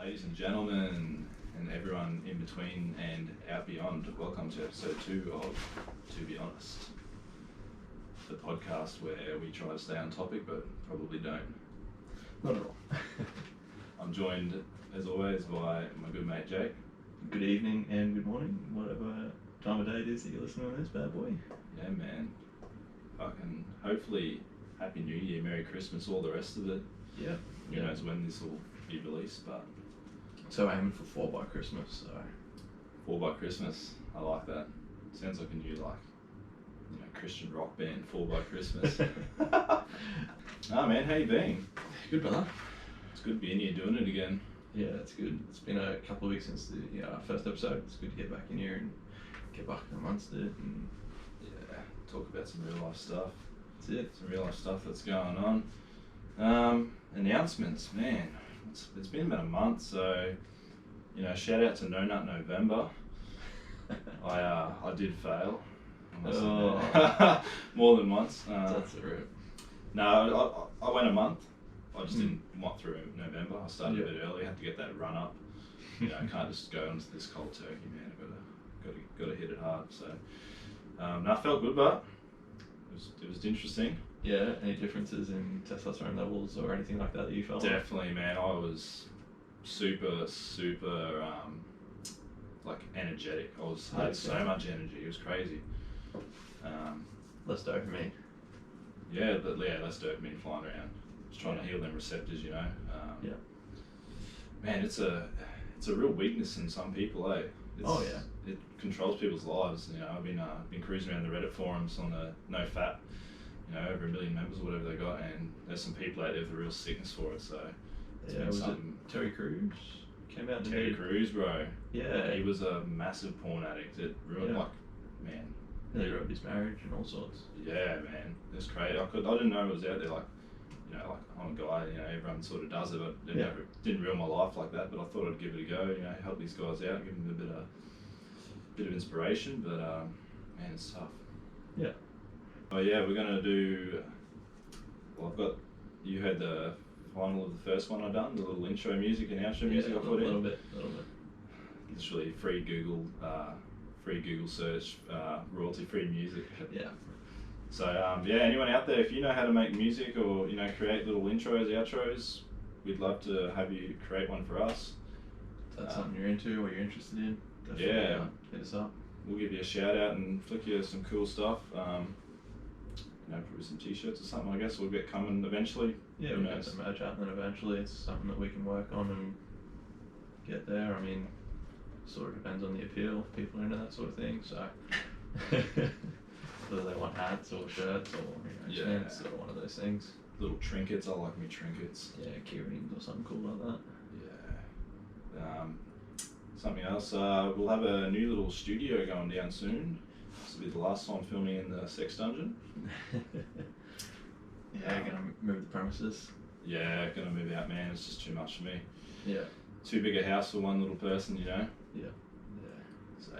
Ladies and gentlemen, and everyone in between and out beyond, welcome to episode 2 of To Be Honest, the podcast where we try to stay on topic but probably don't. Not at all. I'm joined, as always, by my good mate Jake. Good evening and good morning, whatever time of day it is that you're listening to this bad boy. Yeah, man. Fucking hopefully Happy New Year, Merry Christmas, all the rest of it. Yeah. Who knows when this will be released, but... So aiming for 4 by Christmas, so... 4 by Christmas, I like that. Sounds like a new, Christian rock band, 4 by Christmas. Ah, man, how you been? Good, brother. It's good being here doing it again. Yeah, it's good. It's been a couple of weeks since the first episode. It's good to get back in here and get back amongst it and... Yeah, talk about some real life stuff. That's it. Some real life stuff that's going on. Announcements, man. It's been about a month, so shout out to No Nut November. I did fail. More than once. That's a rip. No, I went a month. I just didn't want through November. I started a bit early. I had to get that run up. I can't just go into this cold turkey, man. I got to hit it hard. So I felt good, but it was interesting. Yeah, any differences in testosterone levels or anything like that you felt? Definitely, man. I was super, energetic. I had so much energy. It was crazy. Less dopamine. Yeah, less dopamine flying around. Just trying to heal them receptors, Man, it's a real weakness in some people, eh? It controls people's lives. I've been cruising around the Reddit forums on the no fat. Over 1 million members or whatever they got, and there's some people out there with a real sickness for it, so was it Terry Crews came out? Terry Crews, bro. Yeah. He was a massive porn addict. It ruined, man. He ruined his marriage and all sorts. Yeah, man. It's crazy. I didn't know it was out there, I'm a guy, everyone sort of does it, but it didn't ruin my life like that, but I thought I'd give it a go, help these guys out, give them a bit of inspiration, but, man, it's tough. Yeah. Oh yeah, we're going to do, you heard the final of the first one I done, the little intro music and outro music I put in. A little bit. Literally free Google search, royalty-free music. Yeah. So anyone out there, if you know how to make music or, create little intros, outros, we'd love to have you create one for us. If that's something you're into or you're interested in, definitely hit us up. We'll give you a shout out and flick you some cool stuff. Probably some t-shirts or something, I guess, will get coming eventually. Yeah, we'll get some merch out, and then eventually it's something that we can work on and get there. I mean, sort of depends on the appeal, if people are into that sort of thing, so whether they want hats or shirts or pants or one of those things. Little trinkets, I like me trinkets. Yeah, key rings or something cool like that. Yeah. Something else, we'll have a new little studio going down soon. This will be the last time filming in the sex dungeon. Gonna move the premises. Yeah, gonna move out, man. It's just too much for me. Yeah. Too big a house for one little person, Yeah. So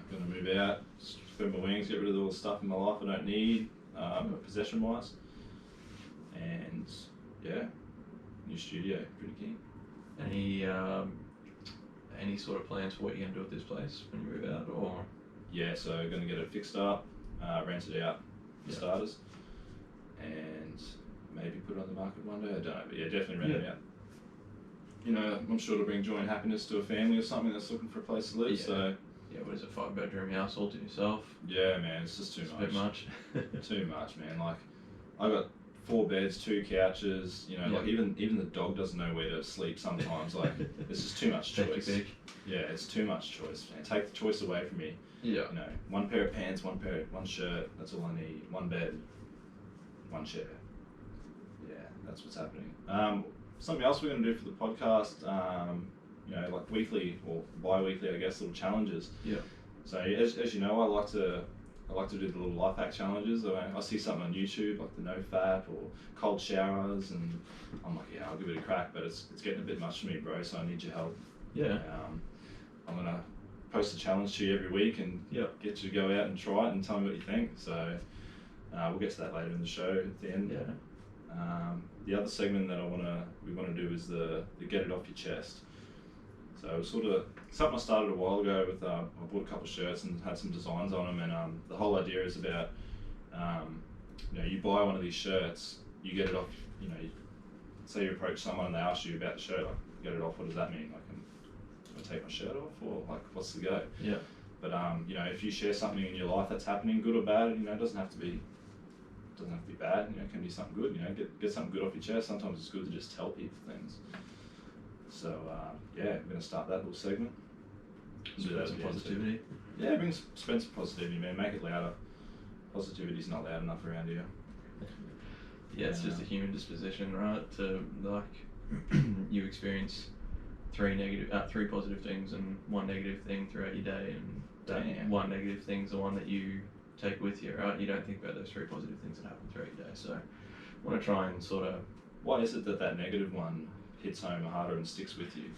gonna move out, spread my wings, get rid of all the stuff in my life I don't need, possession wise. And new studio, pretty keen. Any sort of plans for what you're gonna do with this place when you move out, or? Yeah, so gonna get it fixed up, rent it out for starters, and maybe put it on the market one day. I don't know, but definitely rent it out. I'm sure to bring joy and happiness to a family or something that's looking for a place to live. Yeah. So what is it, 5-bedroom house all to yourself? Yeah, man, it's just too much. A bit much. Too much, man. I got 4 beds, 2 couches. Even the dog doesn't know where to sleep sometimes. It's just too much choice. Yeah, it's too much choice, man. Take the choice away from me. Yeah. 1 pair of pants, 1 shirt. That's all I need. 1 bed, 1 chair. Yeah, that's what's happening. Something else we're going to do for the podcast, weekly or bi-weekly, I guess, little challenges. Yeah. So as you know, I like to do the little life hack challenges. I see something on YouTube like the no fap or cold showers, and I'm like, I'll give it a crack, but it's getting a bit much for me, bro. So I need your help. Yeah. I'm gonna post a challenge to you every week and get you to go out and try it and tell me what you think. So we'll get to that later in the show at the end. Yeah. The other segment that we want to do is the get it off your chest. So it was sort of something I started a while ago with, I bought a couple of shirts and had some designs on them, and the whole idea is about, you buy one of these shirts, you get it off, say you approach someone and they ask you about the shirt, like, get it off, what does that mean? Like, am I take my shirt off, or like, what's the go? Yeah. But if you share something in your life that's happening, good or bad, it doesn't have to be bad. It can be something good. Get something good off your chest. Sometimes it's good to just tell people things. So we're gonna start that little segment. Spread some positivity. Yeah, spread some positivity, man. Make it louder. Positivity's not loud enough around here. Yeah, it's just a human disposition, right? To you experience three positive things and one negative thing throughout your day, and that one negative thing's the one that you take with you, right? You don't think about those three positive things that happen throughout your day. So I want to try and sort of... Why is it that negative one hits home harder and sticks with you?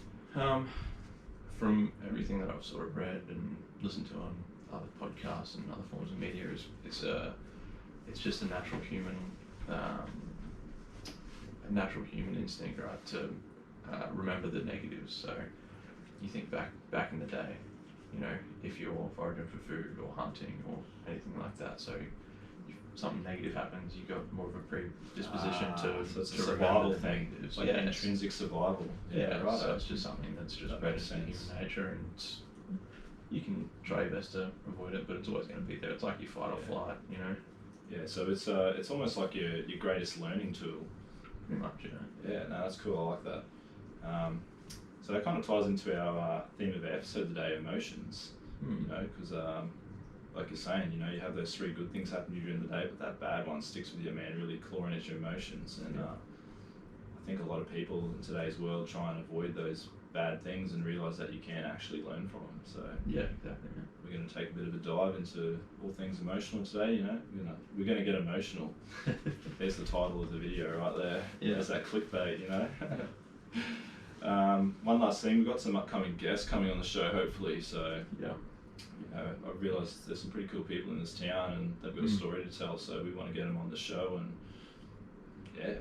From everything that I've sort of read and listened to on other podcasts and other forms of media, it's just a natural human instinct, right, to remember the negatives. So you think back in the day, if you're foraging for food or hunting or anything like that, so if something negative happens, you got more of a predisposition to it's a survival thing. Negatives. Like intrinsic survival. Yeah, right. so it's just something that's just bred into human nature, and you can try your best to avoid it, but it's always going to be there. It's like your fight or flight, Yeah, so it's almost like your greatest learning tool. Pretty much, Yeah, no, that's cool. I like that. So that kind of ties into our theme of our episode today, emotions. Because like you're saying, you have those three good things happen to you during the day, but that bad one sticks with you, man, really clawing at your emotions. And I think a lot of people in today's world try and avoid those bad things and realise that you can actually learn from them. So yeah, exactly. Yeah. We're going to take a bit of a dive into all things emotional today. We're going to get emotional. There's the title of the video right there. Yeah. There's that clickbait. One last thing, we've got some upcoming guests coming on the show, hopefully. So yeah. I've realised there's some pretty cool people in this town, and they've got a story to tell. So we want to get them on the show, and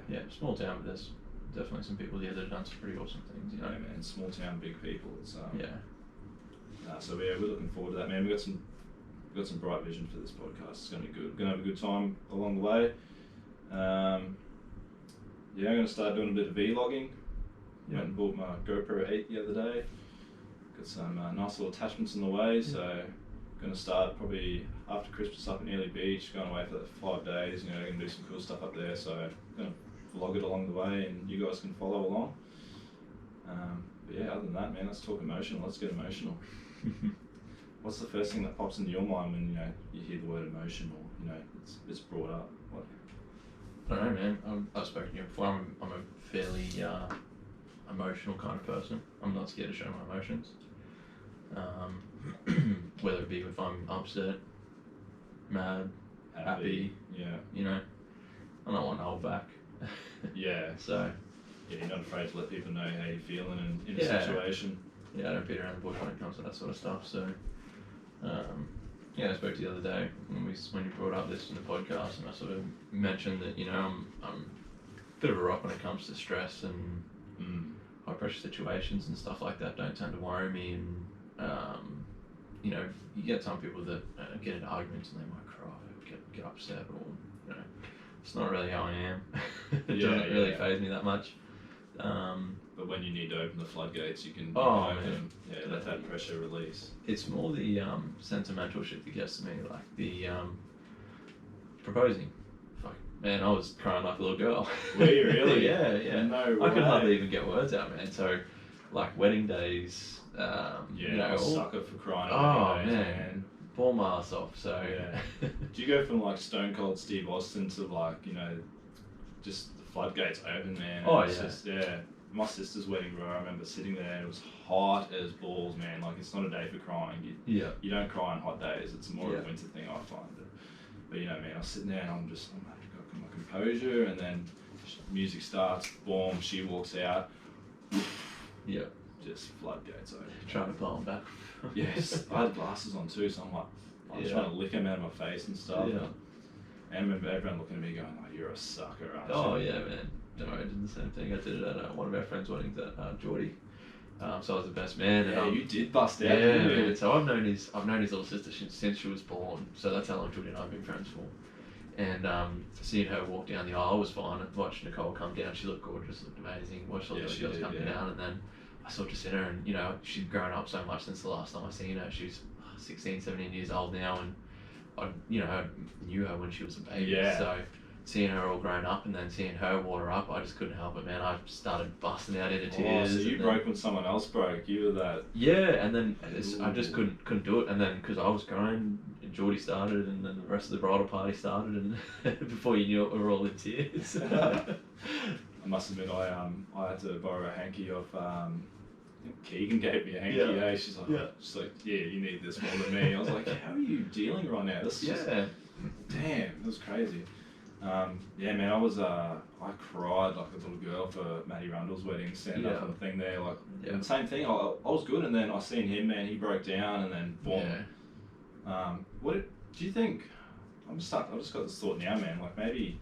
yeah, small town, but there's definitely some people here that have done some pretty awesome things. Yeah, man, small town, big people. It's so we're looking forward to that, man. We've got some bright vision for this podcast. It's going to be good. We're going to have a good time along the way. I'm going to start doing a bit of vlogging. Went and bought my GoPro 8 the other day. Got some nice little attachments in the way, so going to start probably after Christmas up in Ely Beach, going away for 5 days, going to do some cool stuff up there, so going to vlog it along the way, and you guys can follow along. But yeah, other than that, man, let's talk emotional. Let's get emotional. What's the first thing that pops into your mind when you hear the word emotion, or it's brought up? What? I don't know, man. I've spoken to you before. I'm a fairly emotional kind of person. I'm not scared to show my emotions. Whether it be if I'm upset, mad, happy. Yeah. I don't want to hold back. Yeah. So. Yeah, you're not afraid to let people know how you're feeling in a situation. Yeah, I don't beat around the bush when it comes to that sort of stuff. So, I spoke to you the other day when you brought up this in the podcast, and I sort of mentioned that I'm a bit of a rock when it comes to stress and high pressure situations and stuff like that. Don't tend to worry me, and you get some people that get into arguments and they might cry, or get upset, or it's not really how I am. It doesn't really faze me that much. But when you need to open the floodgates, you can open them. Yeah, let that pressure release. It's more the sentimental shit that gets to me, like the proposing. Fuck, man, I was crying like a little girl. Were you really? Yeah. No I could way. hardly even get words out, man. So, like wedding days. I'm a sucker for crying. Oh days, man. Ball my ass off. So yeah. Do you go from like Stone Cold Steve Austin to like just the floodgates open, man? Oh, it's just, my sister's wedding, bro. I remember sitting there, and it was hot as balls, man. Like, it's not a day for crying. You don't cry on hot days. It's more of a winter thing, I find. But man, I was sitting there, and I'm got my composure, and then music starts, boom, she walks out. Yeah. Just floodgates open. Trying to blow them back. Yes. I had glasses on too, so I'm like, trying to lick them out of my face and stuff. Yeah. And I remember everyone looking at me going, "Oh, you're a sucker, aren't you?" Oh yeah, man. No, I did the same thing. I did it at one of our friends' weddings at Geordie. So I was the best man. Yeah, and you did bust out. Yeah, Didn't you? man. So I've known his little sister since she was born. So that's how long Julie and I have been friends for. And seeing her walk down the aisle was fine. And watched Nicole come down. She looked gorgeous, looked amazing. Watched all the other girls coming down, and then I saw Jacinta, and you know, she'd grown up so much since the last time I seen her. She's 16, 17 years old now, and I knew her when she was a baby. Yeah. So seeing her all grown up and then seeing her water up, I just couldn't help it, man. I started busting out into tears. So you broke when someone else broke. You were that. Yeah, and then I just couldn't do it. And then because I was crying, Geordie started, and then the rest of the bridal party started, and before you knew it, we were all in tears. I must admit, I had to borrow a hanky off. I think Keegan gave me a hanky. Yeah. She's like, you need this more than me. I was like, how are you dealing right now? This is just, damn, it was crazy. Yeah, man, I cried like a little girl for Matty Rundle's wedding, standing up on the thing there, like, and same thing. I was good, and then I seen him, man, he broke down, and then boom. Yeah. Do you think? I've just got this thought now, man. Like maybe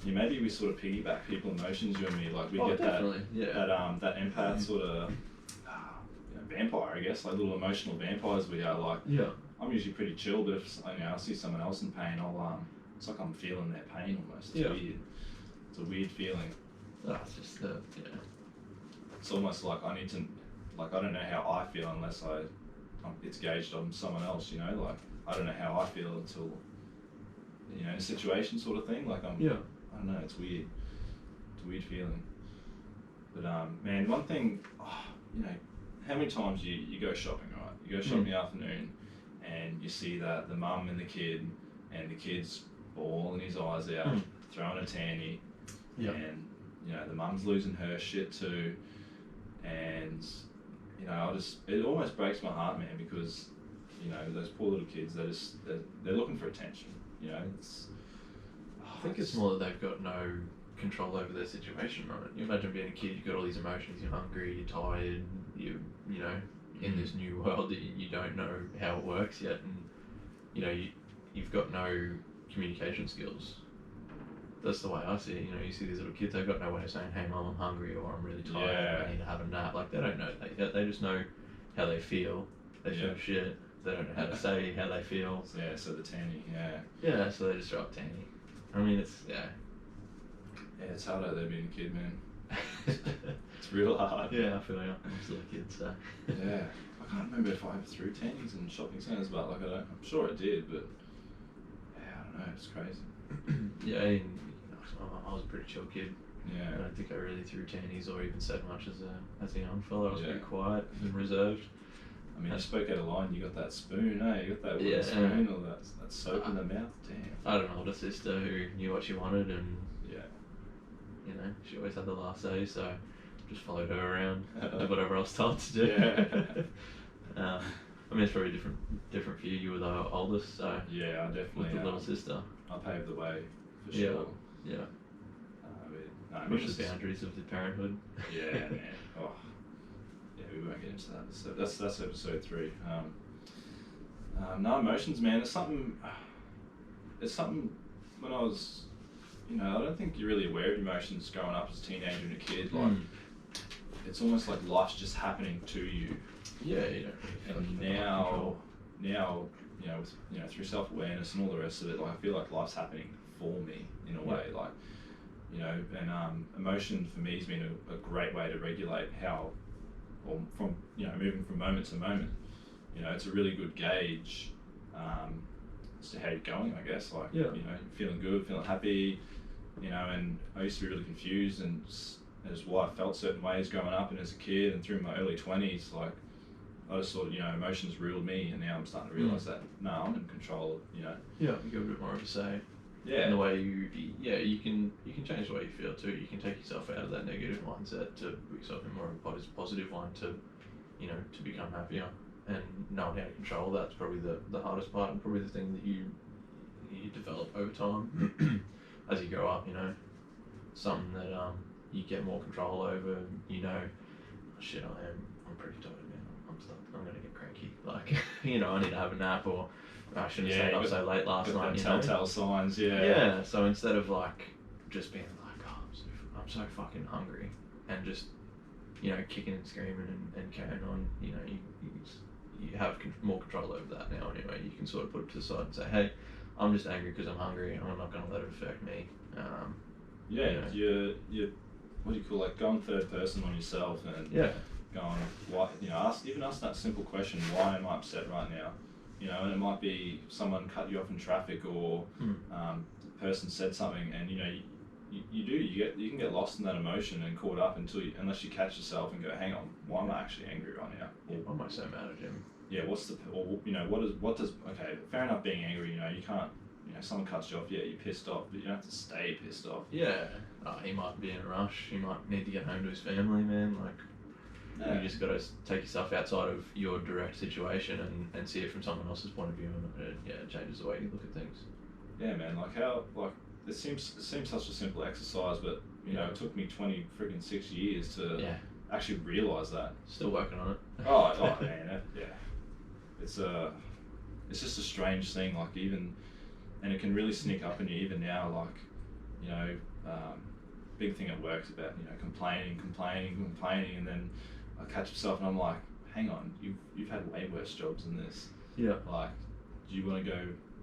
we sort of piggyback people emotions, you and me. Like we get definitely. that empath sort of vampire, I guess, like little emotional vampires we are. Like I'm usually pretty chill, but if I see someone else in pain, it's like I'm feeling their pain almost. It's weird. It's a weird feeling. It's just It's almost like I need to, like I don't know how I feel unless it's gauged on someone else. You know, like I don't know how I feel until in a situation sort of thing. Like I don't know. It's weird. It's a weird feeling. But man, one thing, how many times you go shopping, right? You go shopping in the afternoon, and you see the mum and the kid, and the kid's bawling his eyes out, throwing a tanny, and the mum's losing her shit too, and it almost breaks my heart, man, because those poor little kids, they're looking for attention. I think it's more that they've got no control over their situation, right? You imagine being a kid, you've got all these emotions, you're hungry, you're tired, in this new world that you don't know how it works yet, and you've got no communication skills. That's the way I see it. You see these little kids, they've got no way of saying, hey mum, I'm hungry, or I'm really tired, I need to have a nap. Like, they don't know. They just know how they feel. They feel shit. They don't know how to say how they feel. So the tanny, Yeah, so they just throw up tanny. I mean, it's, Yeah, it's hard out there being a kid, man. It's real hard. Yeah, I feel like I'm still a kid, so. Yeah. I can't remember if I ever threw tannies in shopping centres, but I'm sure I did, but I don't know, it's crazy. I was a pretty chill kid. Yeah. I don't think I really threw tannies or even said much as a young fella. I was pretty quiet and reserved. I mean, you spoke out of line, you got that spoon, You got that wooden spoon, or that soap in the mouth, damn. I had an older sister who knew what she wanted, and she always had the last say, so just followed her around, did whatever I was told to do. I mean, it's probably different for you. You were the oldest, so yeah, I definitely with the little sister. I paved the way for sure. Yeah. Push the boundaries of the parenthood. Yeah, man. Oh, yeah, we won't get into that. So that's episode 3. No emotions, man. It's something when I was, I don't think you're really aware of emotions growing up as a teenager and a kid. Like, it's almost like life's just happening to you. Yeah, you don't really. And now, with through self-awareness and all the rest of it, like I feel like life's happening for me in a way, like, and emotion for me has been a great way to regulate from moving from moment to moment. It's a really good gauge as to how you're going, I guess. Like, feeling good, feeling happy, and I used to be really confused and as why I felt certain ways growing up and as a kid and through my early 20s, like, I just thought, emotions ruled me, and now I'm starting to realise that, no, I'm in control of, Yeah, you get a bit more of a say. Yeah. In the way you can change the way you feel too. You can take yourself out of that negative mindset to put yourself in more of a positive one to become happier. And knowing how to control that's probably the hardest part, and probably the thing that you develop over time as you grow up. Something that you get more control over. Shit, I'm pretty tired, man. I'm gonna get cranky. Like, I need to have a nap, or I shouldn't have stayed up so late last night. Telltale signs, Yeah. So instead of like just being like, oh, I'm so fucking hungry, and just you know, kicking and screaming and carrying on, you know, you have more control over that now anyway. You can sort of put it to the side and say, hey, I'm just angry because I'm hungry and I'm not going to let it affect me. Yeah, you what do you call, like, going third person on yourself and going, why, you know, ask that simple question, why am I upset right now? You know, and it might be someone cut you off in traffic, or the person said something, and you know, you can get lost in that emotion and caught up unless you catch yourself and go, hang on, why am I actually angry right now? Yeah, why am I so mad at him? Yeah, you know, what does, okay, fair enough being angry, you know, you can't, you know, someone cuts you off, yeah, you're pissed off, but you don't have to stay pissed off. Yeah, he might be in a rush, he might need to get home to his family, man, like, you just got to take yourself outside of your direct situation and see it from someone else's point of view, and it changes the way you look at things. Yeah, man, it seems such a simple exercise, but you know, it took me 26 years to actually realise that. Still working on it. Oh man, yeah. It's just a strange thing, like, even, and it can really sneak up on you even now, like, you know, big thing at work is about, you know, complaining, and then I catch myself and I'm like, hang on, you've had way worse jobs than this. Yeah. Like, do you want to go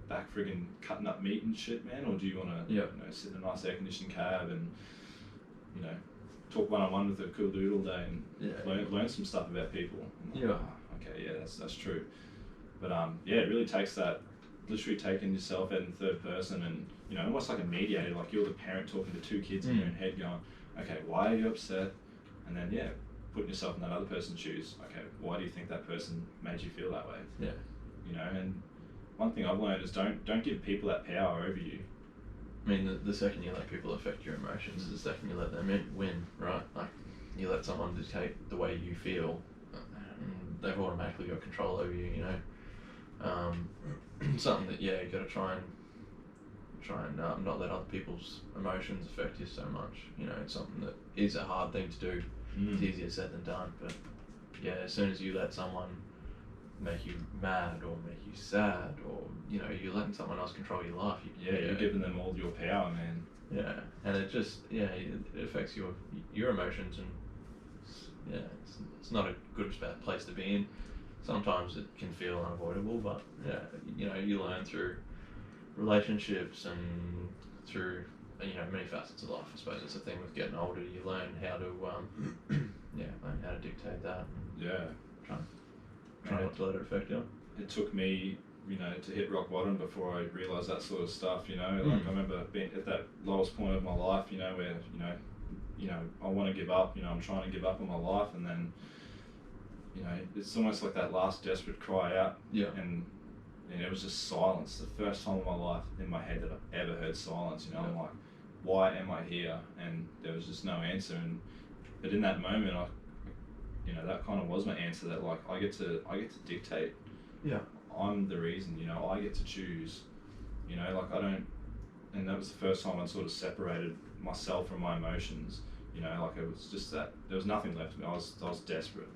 back friggin' cutting up meat and shit, man, or do you want to, you know, sit in a nice air conditioned cab and, you know, talk one-on-one with a cool dude all day and learn some stuff about people? Like, okay, yeah, that's true. But yeah, it really takes that, literally taking yourself out in third person and, you know, almost like a mediator, like you're the parent talking to two kids in your own head going, okay, why are you upset? And then, putting yourself in that other person's shoes. Okay, why do you think that person made you feel that way? Yeah. You know, and one thing I've learned is don't give people that power over you. I mean, the second you let people affect your emotions is the second you let them win, right? Like, you let someone dictate the way you feel, they've automatically got control over you, you know. Something that, you got to try and not let other people's emotions affect you so much. You know, it's something that is a hard thing to do. It's easier said than done, but yeah, as soon as you let someone make you mad or make you sad, or, you know, you're letting someone else control your life. You're giving them all your power, man. Yeah, and it just, it affects your emotions, and it's not a good place to be in. Sometimes it can feel unavoidable, but you know, you learn through relationships and through, you know, many facets of life. I suppose it's a thing with getting older. You learn how to learn how to dictate that. Try not to let it affect you. It took me, you know, to hit rock bottom before I realised that sort of stuff. You know, like I remember being at that lowest point of my life. You know, where you know, I want to give up. You know, I'm trying to give up on my life, and then, you know, it's almost like that last desperate cry out. Yeah. And it was just silence. The first time in my life, in my head, that I've ever heard silence. You know, I'm like, why am I here? And there was just no answer. But in that moment, you know, that kind of was my answer. That, like, I get to dictate. Yeah. I'm the reason. You know, I get to choose. You know, like, I don't. And that was the first time I sort of separated myself from my emotions. You know, like, it was just that there was nothing left of me. I was desperate.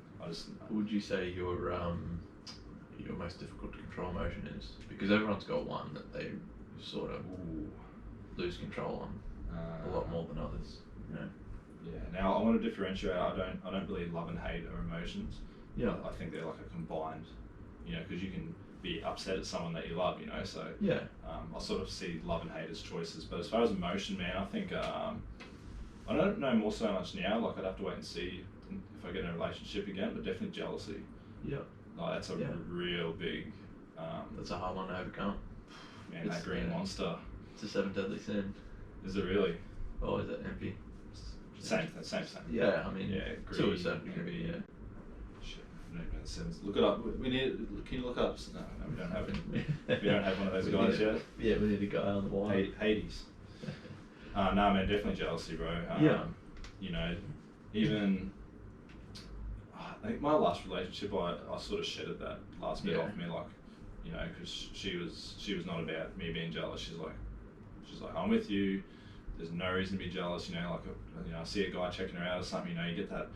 Would you say your most difficult to control emotion is? Because everyone's got one that they sort of lose control on a lot more than others. You know? Yeah. Now I want to differentiate. I don't believe love and hate are emotions. Yeah. I think they're like a combined. You know, because you can be upset at someone that you love. You know, so I sort of see love and hate as choices. But as far as emotion, man, I think I don't know more so much now. Like, I'd have to wait and see if I get in a relationship again. But definitely jealousy. Yeah. Like, that's a real big. That's a hard one to overcome. Man, it's that green monster. It's a 7 deadly sin. Is it really? Or is it envy? Same. Yeah, I mean, greed, to a certain degree, Shit, I don't know the sins. Look it up. Can you look up? No, we don't have it. We don't have one of those guys yet. Yeah, we need a guy on the wall. Hades. No, man, definitely jealousy, bro. You know, even. I think my last relationship, I sort of shedded that last bit off me, like, you know, because she was not about me being jealous. She's like, I'm with you. There's no reason to be jealous. You know, like, you know, I see a guy checking her out or something. You know, you get that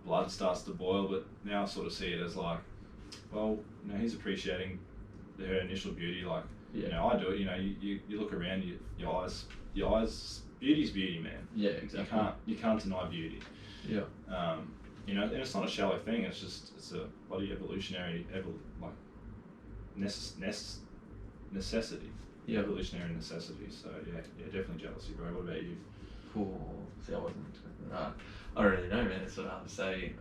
blood starts to boil. But now I sort of see it as like, well, you know, he's appreciating her initial beauty. Like, you know, I do it. You know, you look around, your eyes, beauty's beauty, man. Yeah, exactly. You can't deny beauty. Yeah. you know, and it's not a shallow thing. It's a bloody evolutionary necessity. Yeah. Evolutionary necessity. So yeah, definitely jealousy, bro. What about you? Cool. See, I wasn't expecting that. I don't really know, man. It's sort of hard to say.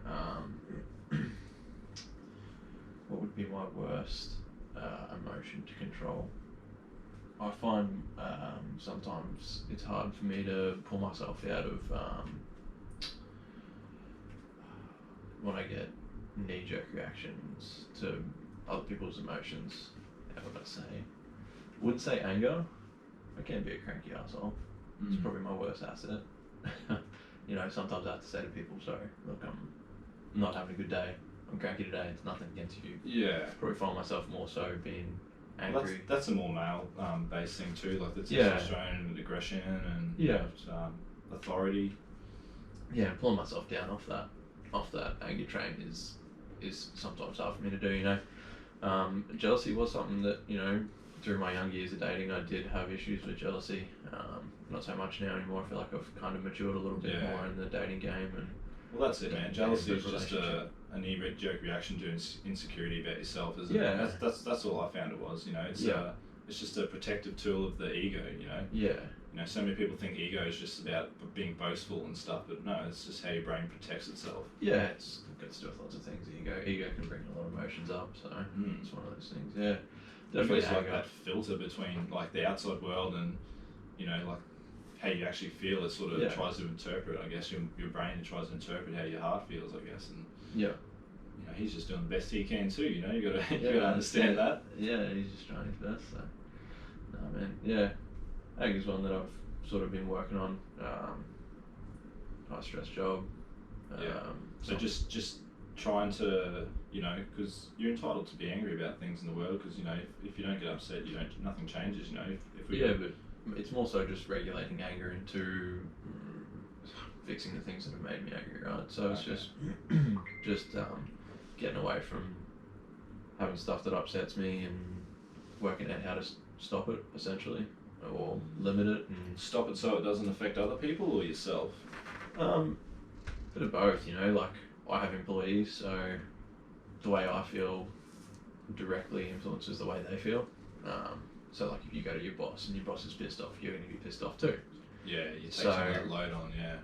What would be my worst emotion to control? I find sometimes it's hard for me to pull myself out of when I get knee-jerk reactions to other people's emotions. How would I say? Wouldn't say anger. I can be a cranky asshole. It's probably my worst asset. You know, sometimes I have to say to people, sorry, look, I'm not having a good day. I'm cranky today. It's nothing against you. Yeah. Probably find myself more so being angry. Well, that's a more male based thing too, like the Yeah. testosterone and aggression and Yeah. authority. Yeah, pulling myself down off that anger train is sometimes hard for me to do, you know. Jealousy was something that, you know, through my young years of dating, I did have issues with jealousy. Not so much now anymore. I feel like I've kind of matured a little bit more in the dating game. And well, that's it, man. Jealousy is just a knee-jerk reaction to insecurity about yourself, isn't it? Yeah. That's all I found it was. You know, it's just a protective tool of the ego. You know. Yeah. You know, so many people think ego is just about being boastful and stuff, but no, it's just how your brain protects itself. Yeah, it's got to do with lots of things. Ego can bring a lot of emotions up, so it's one of those things. Yeah, definitely. It's like that filter between like the outside world and, you know, like how you actually feel. It sort of tries to interpret. I guess your brain tries to interpret how your heart feels. I guess, and you know, he's just doing the best he can too. You know, you gotta understand that. Yeah, he's just trying his best. So, no, man. Yeah. Anger's one that I've sort of been working on. High stress job. So just trying to, you know, because you're entitled to be angry about things in the world. Because, you know, if you don't get upset, nothing changes. You know, if we but it's more so just regulating anger into fixing the things that have made me angry, right? So it's just getting away from having stuff that upsets me and working out how to stop it, essentially. Or limit it and stop it so it doesn't affect other people or yourself. Bit of both, you know. Like I have employees, so the way I feel directly influences the way they feel. So like if you go to your boss and your boss is pissed off, you're going to be pissed off too. Yeah, you take some of that load on. Yeah.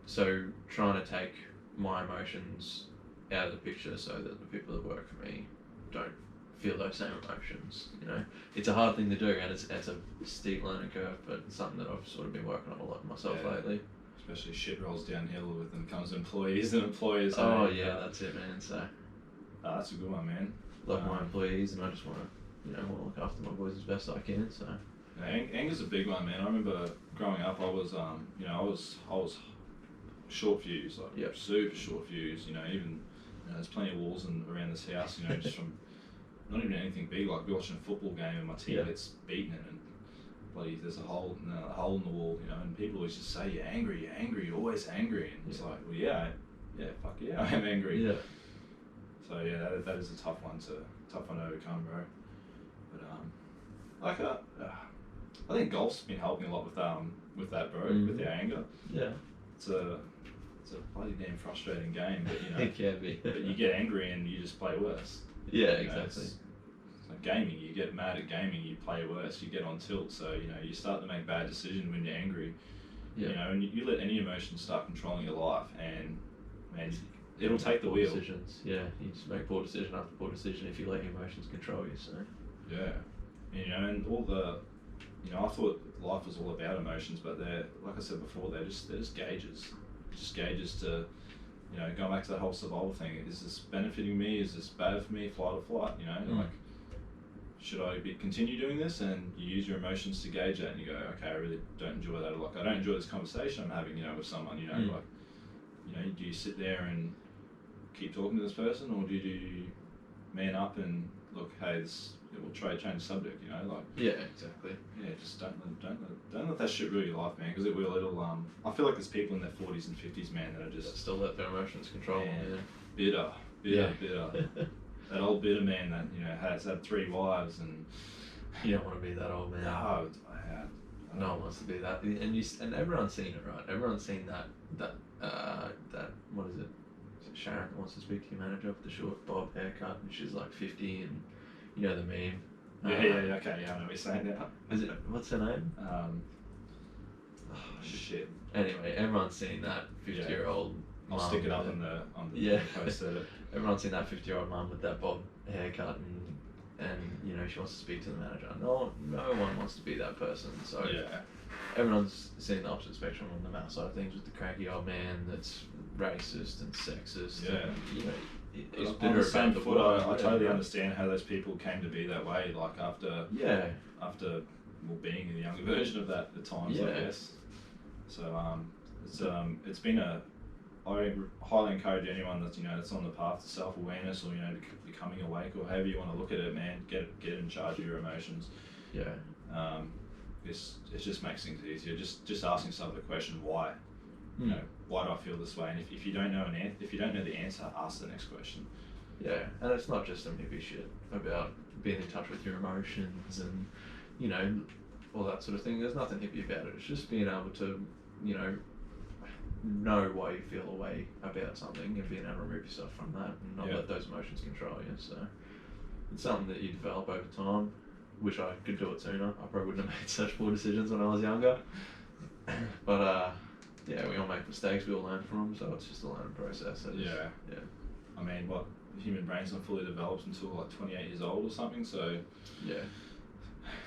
So trying to take my emotions out of the picture so that the people that work for me don't feel those same emotions, you know. It's a hard thing to do, and it's a steep learning curve, but it's something that I've sort of been working on a lot myself lately. Especially shit rolls downhill when it comes to employees and employers. Oh yeah, that's it, man. So that's a good one, man. Love my employees, and I just want to, you know, look after my boys as best I can. So anger's a big one, man. I remember growing up, I was you know, I was short fuse, like super short fuse. You know, even there's plenty of walls around this house. You know, just from not even anything big, like watching a football game and my TV gets beaten and bloody there's a hole in the wall, you know, and people always just say you're angry, you're always angry, and it's like, well, fuck yeah, I am angry. Yeah. So yeah, that is a tough one to overcome, bro. But I think golf's been helping a lot with that, bro, with your anger. Yeah. It's a bloody damn frustrating game, but you know, it can be. But you get angry and you just play worse. Yeah, exactly. It's like gaming, you get mad at gaming, you play worse, you get on tilt, so you know, you start to make bad decisions when you're angry. You know, and you let any emotion start controlling your life, and it'll take the wheel. Decisions. Yeah, you just make poor decision after poor decision if you let your emotions control you. So yeah, you know, and all the, you know, I thought life was all about emotions, but they're, like I said before, they're just gauges, to, you know, going back to that whole survival thing. Is this benefiting me? Is this bad for me? Flight or flight? You know, like, should I continue doing this? And you use your emotions to gauge that, and you go, okay, I really don't enjoy that. Like, I don't enjoy this conversation I'm having, you know, with someone. You know, like, you know, do you sit there and keep talking to this person, or do you man up and look, hey, we'll try to change the subject, you know, like. Yeah, exactly. Yeah, just don't let that shit rule your life, man, because it will. I feel like there's people in their 40s and 50s, man, that are just still let their emotions control them. Bitter. That old bitter man that, you know, has had 3 wives, and you don't want to be that old man. No one wants to be that, and everyone's seen it, right? Everyone's seen that what is it? Sharon that wants to speak to your manager with the short bob haircut, and she's like 50, and you know the meme. Okay, yeah, I know what you're saying now. Is it, what's her name? Oh, shit. Anyway, everyone's seen that 50-year-old. I'll stick it up on the post edit. Everyone's seen that 50-year-old mum with that bob haircut, and you know she wants to speak to the manager. No one wants to be that person. So yeah. Everyone's seen the opposite spectrum on the male side of things with the cranky old man that's racist and sexist. Yeah. And, you know, he's On bitter the same about the foot, world. I totally understand how those people came to be that way. Like after being in the younger version of that at times, I guess. So it's been I highly encourage anyone that's that's on the path to self-awareness or becoming awake or however you want to look at it, man. Get in charge of your emotions. Yeah. It just makes things easier. Just asking yourself the question why. Why do I feel this way? And if you don't know the answer, ask the next question. Yeah, and it's not just some hippie shit about being in touch with your emotions and all that sort of thing. There's nothing hippie about it. It's just being able to know why you feel a way about something and being able to remove yourself from that and not let those emotions control you. So it's something that you develop over time. Wish I could do it sooner. I probably wouldn't have made such poor decisions when I was younger. But yeah, we all make mistakes, we all learn from them, so it's just a learning process. Yeah. I mean, the human brain's not fully developed until like 28 years old or something, so yeah.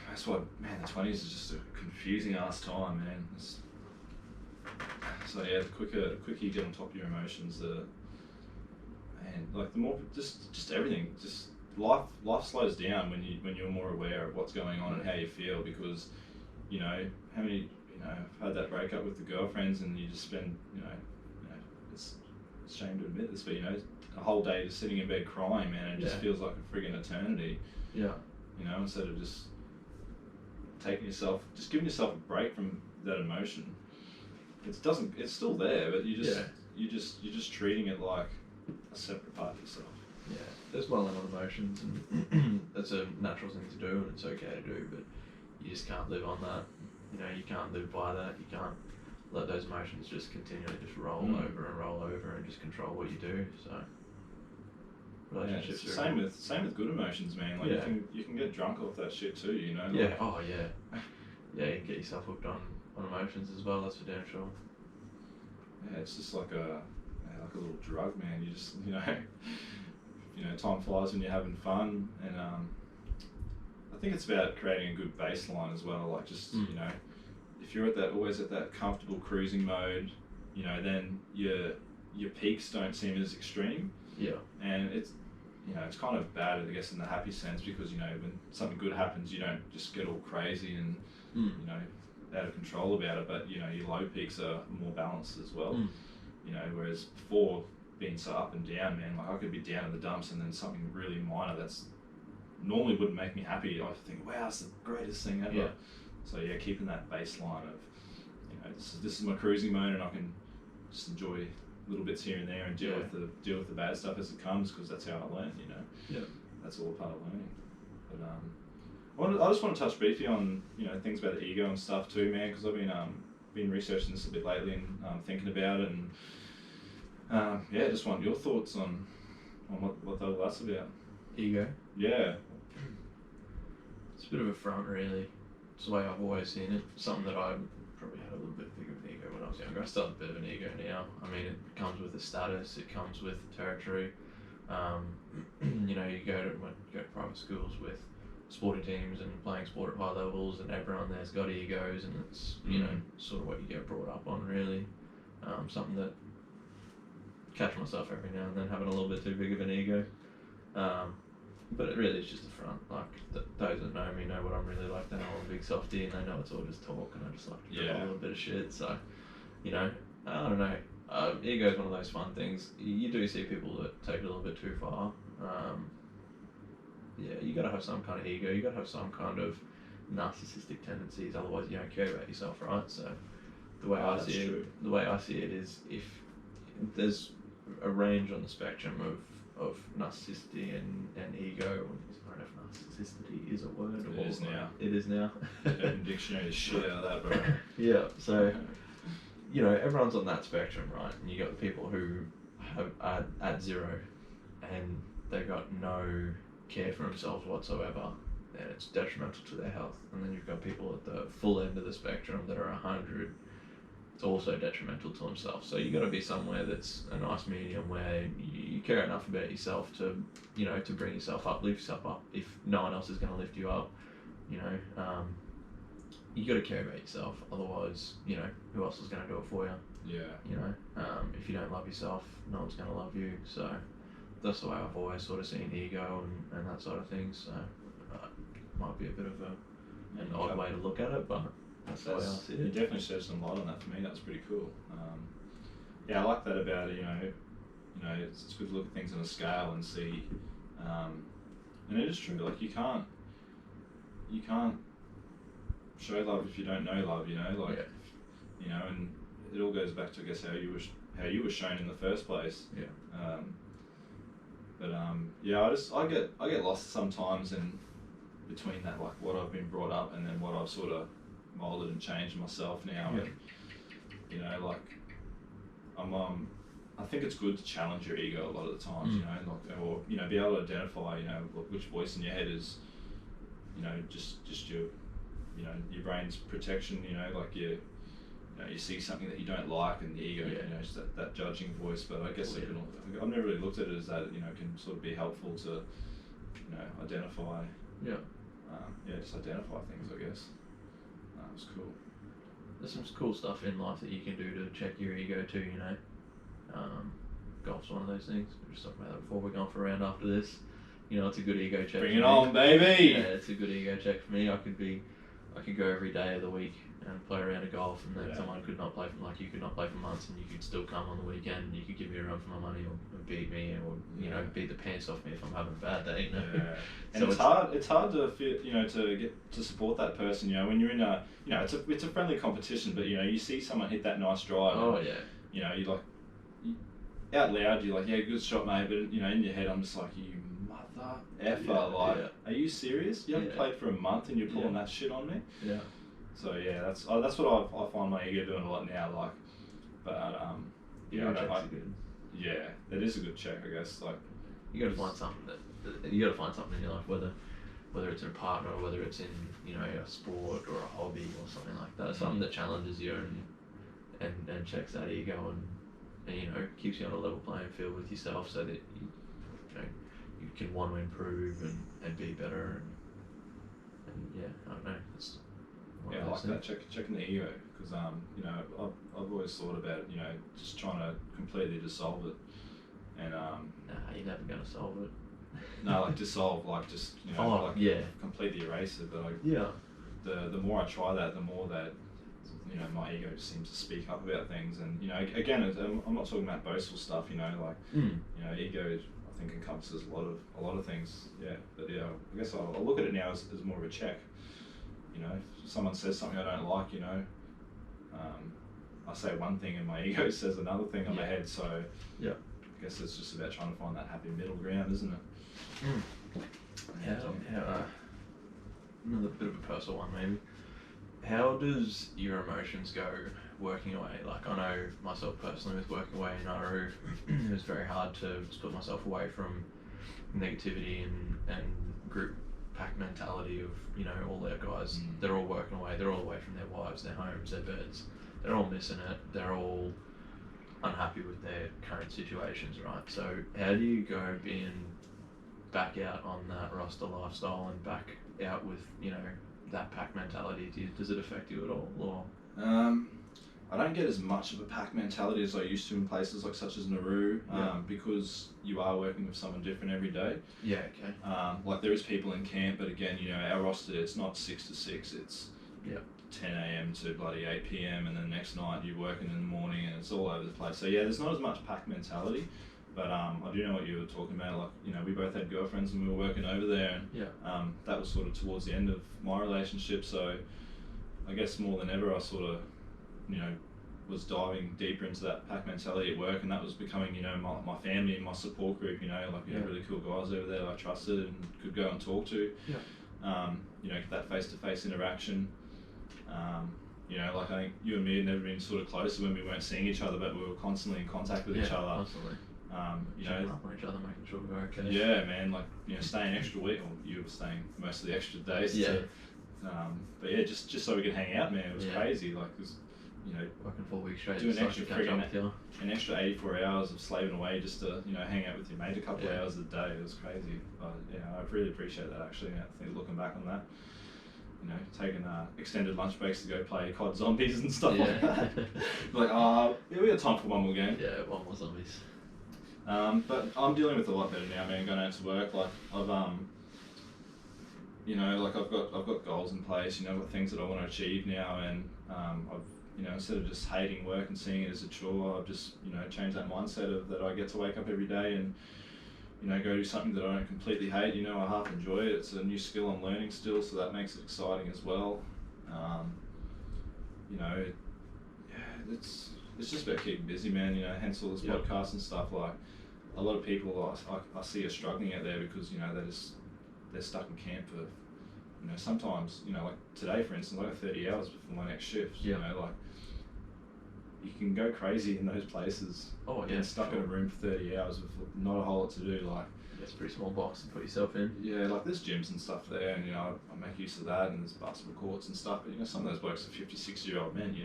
That's why, man, the 20s is just a confusing ass time, man. So yeah, the quicker you get on top of your emotions, the more just everything, just life slows down when you're more aware of what's going on and how you feel, because how many I've had that breakup with the girlfriends and you just spend it's a shame to admit this, but a whole day just sitting in bed crying, man, and it just feels like a friggin' eternity. Yeah. Instead of just giving yourself a break from that emotion. It's still there, but you're just treating it like a separate part of yourself. Yeah, there's dwelling on emotions, and that's a natural thing to do, and it's okay to do, but you just can't live on that. You can't live by that. You can't let those emotions just continually just roll over and just control what you do. So relationships. Same with good emotions, man. Like you can get drunk off that shit too. Yeah. Oh yeah. Yeah, you can get yourself hooked on emotions as well. That's for damn sure. Yeah, it's just like a little drug, man. You just time flies when you're having fun, and I think it's about creating a good baseline as well. Like just if you're always at that comfortable cruising mode, then your peaks don't seem as extreme. Yeah. And it's it's kind of bad, I guess, in the happy sense, because when something good happens, you don't just get all crazy and out of control about it. But your low peaks are more balanced as well. Whereas before, being so up and down, man, like I could be down in the dumps and then something really minor that's normally wouldn't make me happy, I think, wow, it's the greatest thing ever. Yeah. So yeah, keeping that baseline of this is my cruising mode, and I can just enjoy little bits here and there and deal with the bad stuff as it comes, because that's how I learn. Yeah. That's all a part of learning. But I just want to touch briefly on things about the ego and stuff too, man, because I've been researching this a bit lately and thinking about it, and just want your thoughts on what all that's about. Ego? Yeah. It's a bit of a front, really. It's the way I've always seen it. Something that I probably had a little bit bigger of an ego when I was younger. I still have a bit of an ego now. I mean, it comes with a status, it comes with territory. You go to private schools with sporting teams and playing sport at high levels, and everyone there's got egos, and it's sort of what you get brought up on, really. Something that catch myself every now and then having a little bit too big of an ego. But it really is just a front. Like those that know me know what I'm really like. They know I'm a big softie, and they know it's all just talk, and I just like to do a little bit of shit. So, I don't know. Ego is one of those fun things. You do see people that take it a little bit too far. You got to have some kind of ego. You got to have some kind of narcissistic tendencies. Otherwise, you don't care about yourself, right? So, the way I see it is, if there's a range on the spectrum of narcissisty and ego. I don't know if narcissisty is a word. It is now. It is now. Urban Dictionary is shit out of that, bro. Yeah, so everyone's on that spectrum, right? And you got the people who at zero, and they got no care for themselves whatsoever, then it's detrimental to their health. And then you've got people at the full end of the spectrum that are 100. It's also detrimental to themselves. So you got to be somewhere that's a nice medium where you care enough about yourself to, to bring yourself up, lift yourself up. If no one else is going to lift you up, you got to care about yourself. Otherwise, who else is going to do it for you? Yeah. If you don't love yourself, no one's going to love you. So that's the way I've always sort of seen ego and that sort of thing. So might be a bit of an odd way to look at it, but that's the way I see it. You definitely shed some light on that for me. That's pretty cool. I like that about it. It's good to look at things on a scale and see. And it is true. Like you can't show love if you don't know love. And it all goes back to, I guess, how you were shown in the first place. Yeah. I get lost sometimes in between that, like what I've been brought up and then what I've sort of molded and changed myself now. Yeah. And, I think it's good to challenge your ego a lot of the times, or be able to identify, which voice in your head is, just your, your brain's protection, like you see something that you don't like and the ego, it's that judging voice. But I guess I've never really looked at it as that, can sort of be helpful to, identify. Yeah. Just identify things, I guess. It's cool. There's some cool stuff in life that you can do to check your ego too, Golf's one of those things. We were just talking about that before. We're going for a round after this. It's a good ego check. Bring it on, baby! Yeah, it's a good ego check for me. I could go every day of the week and play a round of golf, and then someone could not play for, like, you could not play for months, and you could still come on the weekend and you could give me a run for my money or beat me or beat the pants off me if I'm having a bad day. Yeah. And so it's hard to feel, to get to support that person. When you're in a, it's a friendly competition, but you see someone hit that nice drive. Oh and, yeah. You like out loud, you're like, yeah, good shot, mate. But in your head, I'm just like, you mother effer. Are you serious? You haven't played for a month and you're pulling that shit on me? Yeah. So that's what I find my ego doing a lot now. Like, but good. Yeah, that is a good check, I guess. Like, you got to find something in your life, whether it's in a partner or whether it's in a sport or a hobby or something like that. Something that challenges you and checks that ego and keeps you on a level playing field with yourself, so that you can want to improve and be better and I don't know. I like that checking the ego, because I've always thought about just trying to completely dissolve it, and you're never gonna solve it. No, like dissolve, like just completely erase it. But the more I try that, the more that my ego just seems to speak up about things, and again, I'm not talking about boastful stuff. Ego I think encompasses a lot of things. Yeah, but I guess I'll look at it now as more of a check. If someone says something I don't like, I say one thing and my ego says another thing in my head. So I guess it's just about trying to find that happy middle ground, isn't it? Another bit of a personal one, maybe. How does your emotions go working away? Like, I know myself personally with working away in Nauru, it was very hard to split myself away from negativity and group pack mentality of, all their guys, they're all working away, they're all away from their wives, their homes, their beds, they're all missing it, they're all unhappy with their current situations, right? So how do you go being back out on that roster lifestyle and back out with, that pack mentality? Does it affect you at all? Or? I don't get as much of a pack mentality as I used to in places like such as Nauru, because you are working with someone different every day. Yeah, okay. Like there is people in camp, but again, our roster, it's not 6 to 6, it's 10 a.m. to bloody 8 p.m. and then the next night you're working in the morning and it's all over the place. So there's not as much pack mentality, but I do know what you were talking about. Like, we both had girlfriends and we were working over there, and that was sort of towards the end of my relationship. So I guess more than ever I sort of was diving deeper into that pack mentality at work, and that was becoming, my family and my support group, we had really cool guys over there that I trusted and could go and talk to. That face-to-face interaction. Like I think you and me had never been sort of close when we weren't seeing each other, but we were constantly in contact with each other. Constantly. Checking up on each other, making sure we're okay. Yeah, man, like, staying extra week, or you were staying most of the extra days. Yeah. But yeah, just so we could hang out, man. It was crazy, like, cause, working 4 weeks straight, doing an extra 84 hours of slaving away just to hang out with your mate a couple of hours a day. It was crazy. But yeah, I really appreciate that actually. I think looking back on that, taking extended lunch breaks to go play COD Zombies and stuff like that. Like, we got time for one more game. Yeah, one more Zombies. But I'm dealing with it a lot better now, man. Going out to work, like I've I've got goals in place. I've got things that I want to achieve now, and I've instead of just hating work and seeing it as a chore, I've just changed that mindset of that I get to wake up every day and go do something that I don't completely hate. I half enjoy it. It's a new skill I'm learning still, so that makes it exciting as well. It's just about keeping busy, man. Hence all this podcast and stuff. Like a lot of people I see are struggling out there because they're stuck in camp for sometimes like today for instance I got 30 hours before my next shift. Like you can go crazy in those places. Getting stuck in a room for 30 hours with not a whole lot to do. Like it's a pretty small box to put yourself in. Yeah, like there's gyms and stuff there, and I make use of that, and there's basketball courts and stuff. But some of those blokes are 56-year-old men.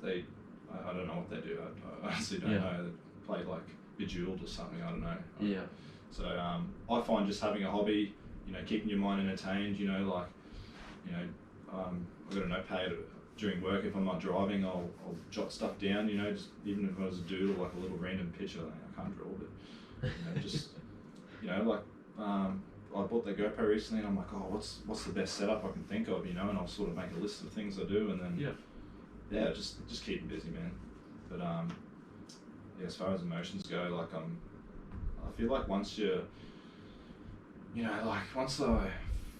They I don't know what they do. I honestly don't know. They play like Bejeweled or something. I don't know. So I find just having a hobby, keeping your mind entertained. I've got a notepad during work. If I'm not driving, I'll jot stuff down. Just even if it was a doodle, like a little random picture. I can't draw, but just I bought the GoPro recently, and I'm like, what's the best setup I can think of? And I'll sort of make a list of things I do, and then just keep busy, man. But as far as emotions go, like I feel like once once I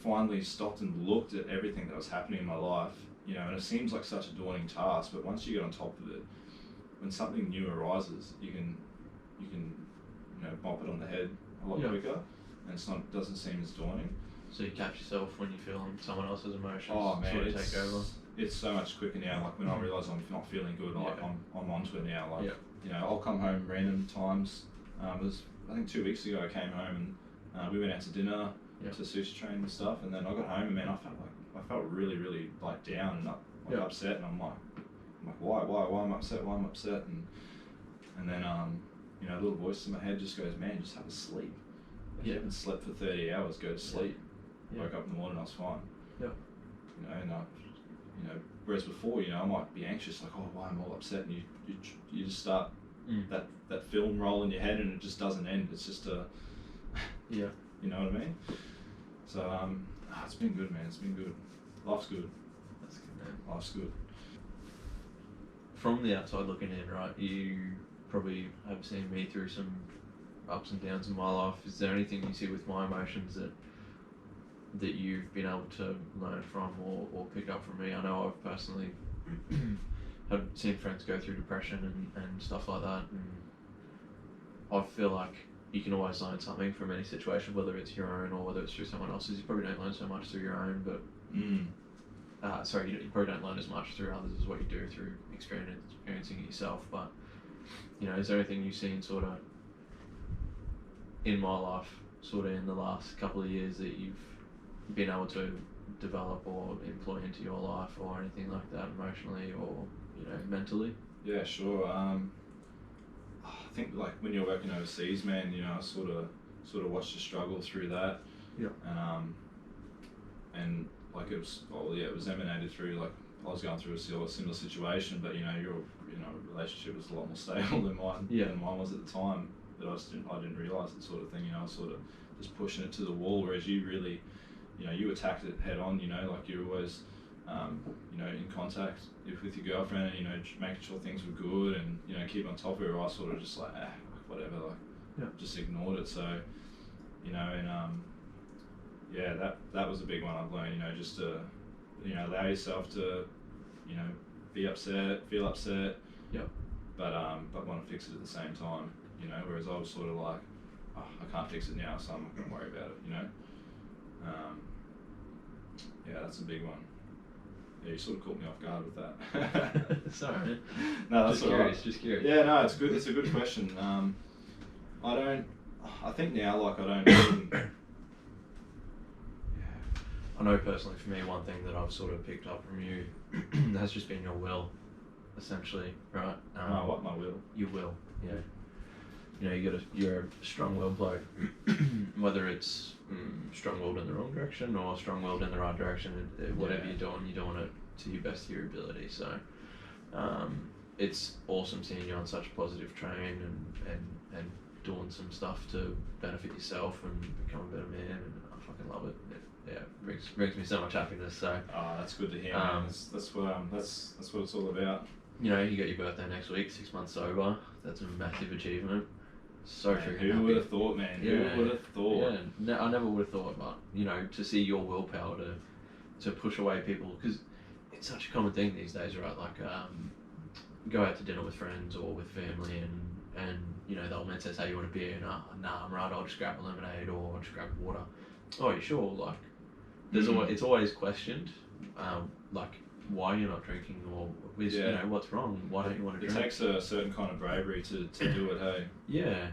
finally stopped and looked at everything that was happening in my life, and it seems like such a daunting task, but once you get on top of it, when something new arises, you can bop it on the head a lot quicker, and doesn't seem as daunting. So you catch yourself when you feel someone else's emotions sort of take over. It's so much quicker now. Like when I realise I'm not feeling good, I'm onto it now. Like I'll come home random times. It was I think 2 weeks ago I came home and we went out to dinner to sushi train and stuff, and then I got home and man I felt really really like down and upset, and I'm like why I'm upset, and then a little voice in my head just goes, man, just have a sleep. If you haven't slept for 30 hours, go to sleep. Woke up in the morning, I was fine. Whereas before, I might be anxious, like, why am I all upset? And you just start that film roll in your head, and it just doesn't end. It's just you know what I mean? So it's been good, man. It's been good. Life's good. That's good, man. Life's good. From the outside looking in, right, you probably have seen me through some ups and downs in my life. Is there anything you see with my emotions that you've been able to learn from or pick up from me? I know I've personally have seen friends go through depression and stuff like that, and I feel like you can always learn something from any situation, whether it's your own or whether it's through someone else's. You probably don't learn so much through your own, but you probably don't learn as much through others as what you do through experiencing it yourself. But is there anything you've seen sort of in my life, sort of in the last couple of years, that you've been able to develop or employ into your life, or anything like that, emotionally or mentally? Yeah, sure. I think like when you're working overseas, man, I sort of watched you struggle through that. And like it was emanated through, like I was going through a similar situation, but your relationship was a lot more stable than mine was at the time. But I didn't realise that sort of thing. I was sort of just pushing it to the wall, whereas you really, you attacked it head on. Like you're always, in contact with your girlfriend, and making sure things were good, and keep on top of her. I sort of just like whatever, just ignored it. So, that was a big one I've learned. Just to, allow yourself to, be upset, feel upset. But want to fix it at the same time. Whereas I was sort of like, I can't fix it now, so I'm not going to worry about it. That's a big one. Yeah, you sort of caught me off guard with that. Sorry, man. No, that's just curious. Yeah, no, it's good. It's a good question. I think now, like, I don't. I know personally for me, one thing that I've sort of picked up from you has just been your will, essentially, right? What, my will? Your will, yeah. You know, you're a strong-willed bloke. Whether it's strong-willed in the wrong direction or strong-willed in the right direction, whatever you're doing it to your best of your ability. So, it's awesome seeing you on such a positive train and doing some stuff to benefit yourself and become a better man. And I fucking love it. Brings me so much happiness. So. Oh, that's good to hear, man. That's what it's all about. You know, you got your birthday next week, 6 months sober. That's a massive achievement. So freaking happy. Who would have thought, man? Yeah. Who would have thought? Yeah, I never would have thought, but you know, to see your willpower to push away people, because it's such a common thing these days, right? Like, go out to dinner with friends or with family, and you know, the old man says, "Hey, you want a beer?" Nah, I'm right. I'll just grab a lemonade or I'll just grab water. Oh, you sure? Like, it's always questioned, like, why you're not drinking, or you know, what's wrong? Why don't you want to drink? It takes a certain kind of bravery to do it, hey? Yeah,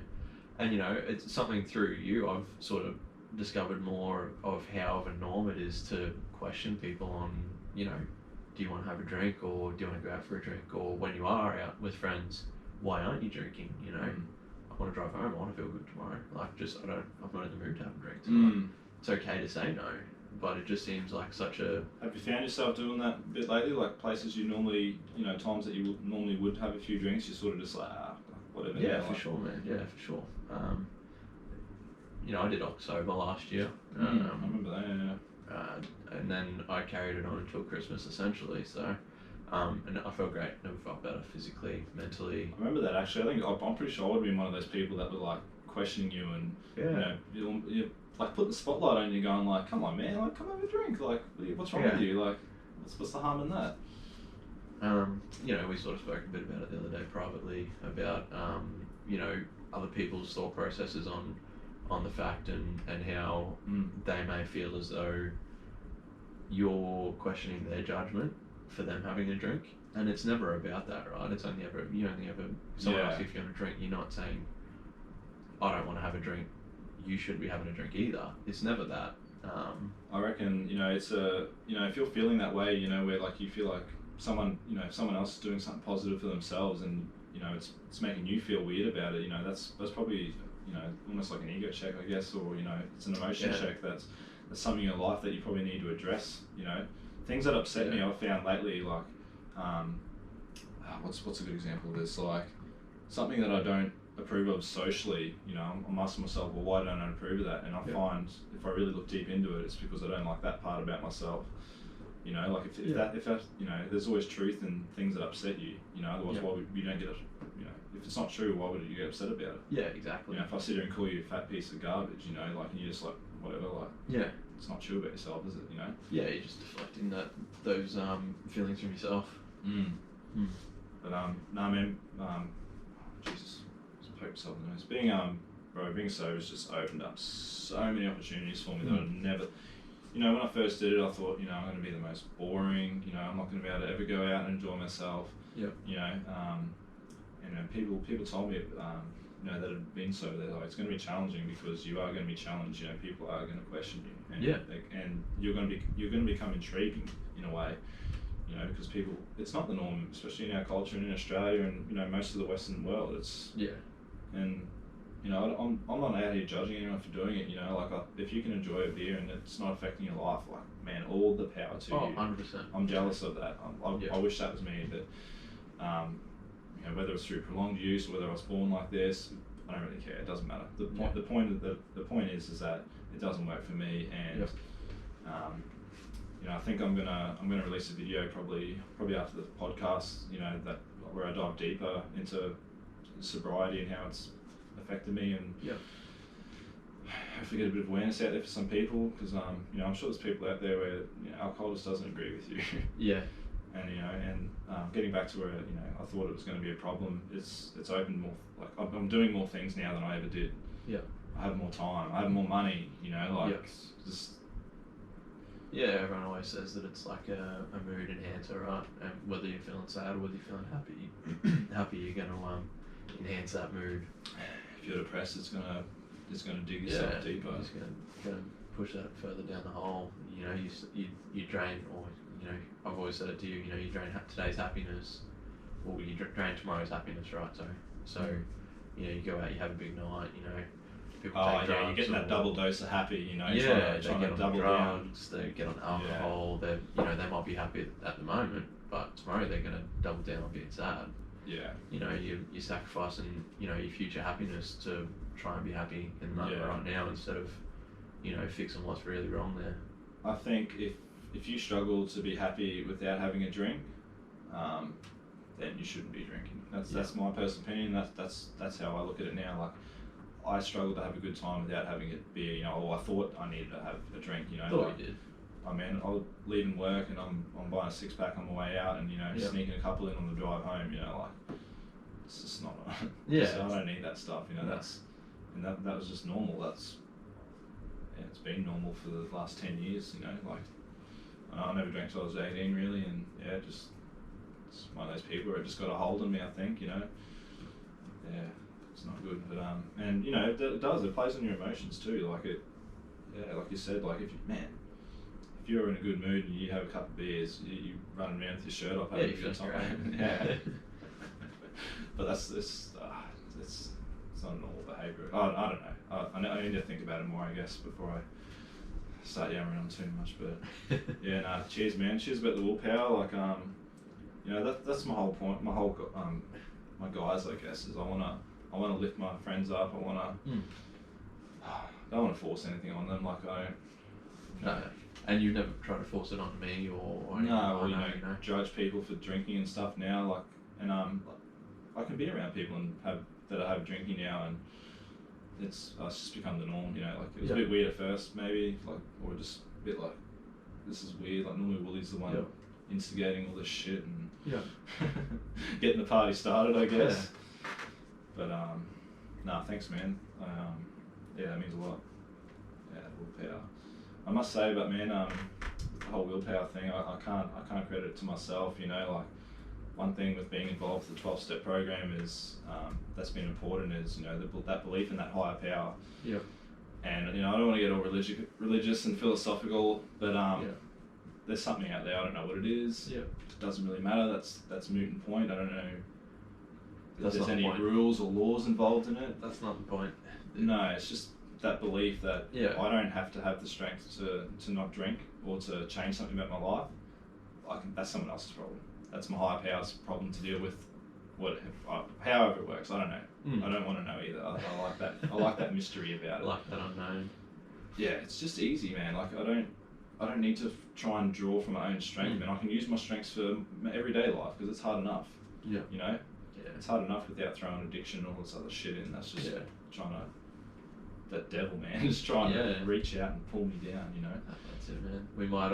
and you know, it's something through you I've sort of discovered more of how of a norm it is to question people on, you know, do you want to have a drink, or do you want to go out for a drink, or when you are out with friends, why aren't you drinking? You know, I want to drive home, I want to feel good tomorrow. Like, I'm not in the mood to have a drink tonight. It's okay to say no, but it just seems like such a... Have you found yourself doing that a bit lately? Like places you normally, you know, times that you normally would have a few drinks, you're sort of just like, whatever. Yeah, for sure, man. Yeah, for sure. You know, I did October last year. I remember that, yeah. And then I carried it on until Christmas, essentially, so... and I felt great, never felt better physically, mentally. I remember that, actually. I think I'm pretty sure I would have been one of those people that were like questioning you and, you know, you like put the spotlight on you, going like, come on, man, like, come have a drink, like, what's wrong with you, like, what's the harm in that? You know, we sort of spoke a bit about it the other day privately about, you know, other people's thought processes on the fact and how they may feel as though you're questioning their judgment for them having a drink, and it's never about that, right? It's only ever someone asks you if you want a drink, you're not saying, I don't want to have a drink, you shouldn't be having a drink either. It's never that. I reckon, you know, it's you know, if you're feeling that way, you know, where like you feel like someone, you know, if someone else is doing something positive for themselves and, you know, it's making you feel weird about it, you know, that's probably, you know, almost like an ego check, I guess, or, you know, it's an emotion check that's something in your life that you probably need to address, you know. Things that upset me, I've found lately, like, what's a good example of this? Like, something that I don't approve of socially, you know, I'm asking myself, well, why don't I approve of that? And I find if I really look deep into it, it's because I don't like that part about myself. You know, like if that, you know, there's always truth in things that upset you. You know, otherwise, why would you don't get it? You know, if it's not true, why would you get upset about it? Yeah, exactly. You know, if I sit here and call you a fat piece of garbage, you know, like, and you're just like, whatever, like, it's not true about yourself, is it? You know? Yeah, you're just deflecting those feelings from yourself. But nah, man, Jesus, just poke myself in the nose. Being sober has just opened up so many opportunities for me that I'd never. You know, when I first did it, I thought, you know, I'm going to be the most boring. You know, I'm not going to be able to ever go out and enjoy myself. You know, people told me, you know, that had been sober, they're like, it's going to be challenging because you are going to be challenged. You know, people are going to question you, and you're going to become intriguing in a way. You know, because people, it's not the norm, especially in our culture and in Australia and, you know, most of the Western world. It's and. You know, I'm not out here judging anyone for doing it, you know, like, if you can enjoy a beer and it's not affecting your life, like, man, all the power to you. 100%. I'm jealous of that. I wish that was me, but, you know, whether it's through prolonged use or whether I was born like this, I don't really care, it doesn't matter. The point is that it doesn't work for me, and, you know, I think I'm gonna release a video probably after the podcast, you know, that where I dive deeper into sobriety and how it's affected me, and hopefully get a bit of awareness out there for some people, because you know, I'm sure there's people out there where, you know, alcohol just doesn't agree with you. And you know, and getting back to where, you know, I thought it was going to be a problem, it's opened more, like, I'm doing more things now than I ever did. I have more time, I have more money, you know, like, just. Everyone always says that it's like a mood enhancer, right? And whether you're feeling sad or whether you're feeling happy, you're going to enhance that mood. you're depressed, it's gonna dig yourself deeper. It's gonna push that further down the hole. You know, you drain, or you know, I've always said it to you. You know, you drain today's happiness, or you drain tomorrow's happiness, right? So you know, you go out, you have a big night. You know, people take drugs. You're getting that double dose of happy. You know, yeah, trying they to get double on drugs, they get on alcohol. Yeah. They might be happy at the moment, but tomorrow they're gonna double down on being sad. Yeah. You know, you're sacrificing, you know, your future happiness to try and be happy in the moment right now, instead of, you know, fixing what's really wrong there. I think if you struggle to be happy without having a drink, then you shouldn't be drinking. That's my personal opinion. That's how I look at it now. Like, I struggle to have a good time without having it be, you know, I thought I needed to have a drink, you know. Thought you did. I mean, I'll leaving work and I'm buying a 6-pack on the way out, and you know, sneaking a couple in on the drive home. You know, like, it's just not. So I don't need that stuff. You know, that was just normal. It's been normal for the last 10 years. You know, like, I never drank till I was 18, really, and it's one of those people where it just got a hold on me. I think, you know, it's not good. But and you know, it does. It plays on your emotions too. Like like you said, like if you're in a good mood and you have a couple of beers, you run around with your shirt off, having a good time. Yeah. But it's not a normal behaviour. I don't know. I need to think about it more, I guess, before I start yammering on too much. But cheers, man. Cheers about the willpower. Like, you know, that's my whole point. My whole my guys, I guess, is I wanna lift my friends up. I don't want to force anything on them. Like, I don't. No. And you never try to force it on me or anything. No, well, you know, judge people for drinking and stuff now. Like, and I can be around people and have drinking now, and it's just become the norm. You know, like, it was a bit weird at first, maybe, like, or just a bit like, this is weird. Like, normally Willie's the one instigating all this shit and getting the party started, I guess. But nah, thanks, man. That means a lot. Yeah, willpower. I must say, but man, the whole willpower thing, I can't credit it to myself. You know, like, one thing with being involved with the 12-step program is that's been important, is, you know, that belief in that higher power. Yeah. And, you know, I don't want to get all religious and philosophical, but there's something out there. I don't know what it is. Yeah. It doesn't really matter. That's moot and point. I don't know if there's any rules or laws involved in it. That's not the point. No, it's just that belief that I don't have to have the strength to not drink or to change something about my life. That's someone else's problem. That's my higher power's problem to deal with. However it works, I don't know. I don't want to know either. I like that. I like that mystery about it. Like that unknown. Yeah, it's just easy, man. Like, I don't need to try and draw from my own strength, man. I can use my strengths for my everyday life, because it's hard enough. Yeah. You know. Yeah. It's hard enough without throwing addiction and all this other shit in. That's just trying to. That devil, man, is trying to reach out and pull me down, you know. That's it, man. We might,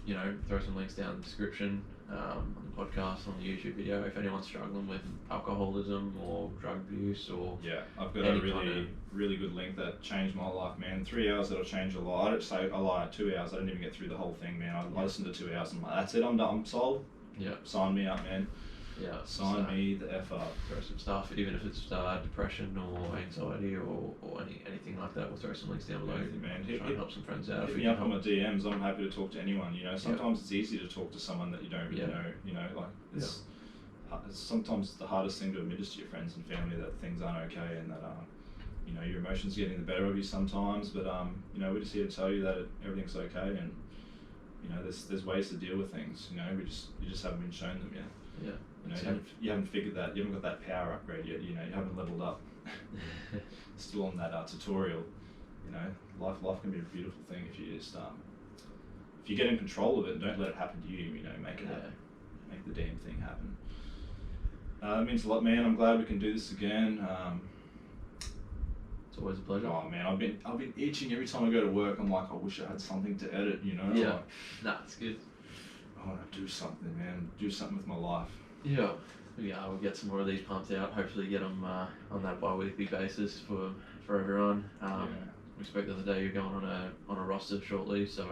you know, throw some links down in the description, on the podcast, on the YouTube video, if anyone's struggling with alcoholism or drug abuse or I've got a really good link that changed my life, man. 3 hours that'll change a lot. I don't say I lie. 2 hours. I didn't even get through the whole thing, man. I listened to 2 hours and I'm like, that's it. I'm done. I'm sold. Yeah. Sign me up, man. Yeah. Sign me the F up. Throw some stuff, even if it's depression or anxiety or anything like that. We'll throw some links down below. Anything, man. Try and help some friends out. Hit me up on my DMs. I'm happy to talk to anyone. You know, sometimes it's easy to talk to someone that you don't really know. You know, like, it's sometimes the hardest thing to admit is to your friends and family that things aren't okay, and that you know, your emotions getting the better of you sometimes. But you know, we're just here to tell you that everything's okay, and you know, there's ways to deal with things. You know, you just haven't been shown them yet. Yeah. You know, you haven't figured that. You haven't got that power upgrade yet. You know, you haven't leveled up. Still on that tutorial. You know, life can be a beautiful thing if you just if you get in control of it and don't let it happen to you. You know, make it happen. Make the damn thing happen. It means a lot, man. I'm glad we can do this again. It's always a pleasure. Oh man, I've been itching every time I go to work. I'm like, I wish I had something to edit. You know. Yeah. Like, nah, it's good. I want to do something, man. Do something with my life. Yeah. We'll get some more of these pumped out. Hopefully get them on that bi-weekly basis for everyone. We spoke the other day, you're going on a roster shortly, so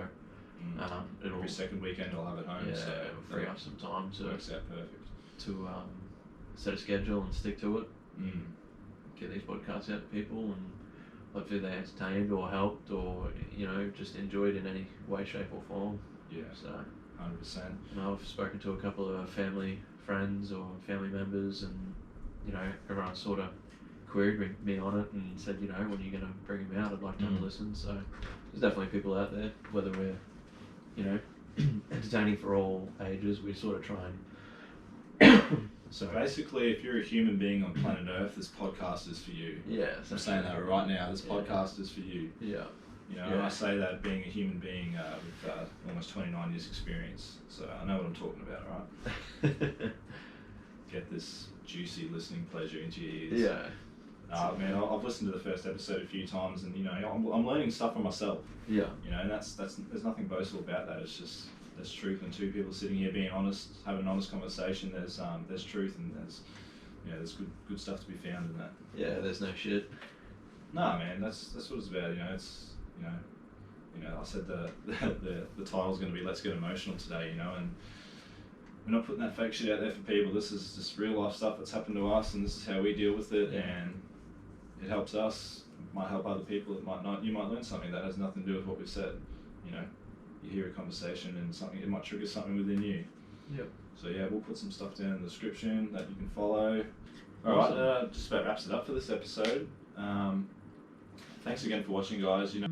it'll every second weekend I'll have it home. Yeah, so it'll free up some time to works out perfect. To set a schedule and stick to it. get these podcasts out to people, and hopefully they entertained or helped or, you know, just enjoyed in any way, shape or form. Yeah. So 100%. You know, I've spoken to a couple of family friends or family members, and, you know, everyone sort of queried me on it and said, you know, when are you going to bring him out? I'd like to have a listen. So there's definitely people out there, whether we're, you know, entertaining for all ages, we sort of try and... So basically, if you're a human being on planet Earth, this podcast is for you. Yeah. I'm saying that right now, this podcast is for you. Yeah. You know, and I say that being a human being with almost 29 years experience, so I know what I'm talking about, right? Get this juicy listening pleasure into your ears. Yeah. Man, I've listened to the first episode a few times, and you know, I'm learning stuff for myself. Yeah. You know, and that's there's nothing boastful about that. It's just there's truth, and two people sitting here being honest, having an honest conversation. There's truth, and there's good stuff to be found in that. Yeah. There's no shit. Nah, man, that's what it's about. You know, it's you know, I said the title's going to be "Let's Get Emotional" today. You know, and we're not putting that fake shit out there for people. This is just real life stuff that's happened to us, and this is how we deal with it, and it helps us. It might help other people. It might not. You might learn something that has nothing to do with what we've said. You know, you hear a conversation and something, it might trigger something within you. Yep. So yeah, we'll put some stuff down in the description that you can follow. All Awesome. right, just about wraps it up for this episode. Thanks again for watching, guys. You know.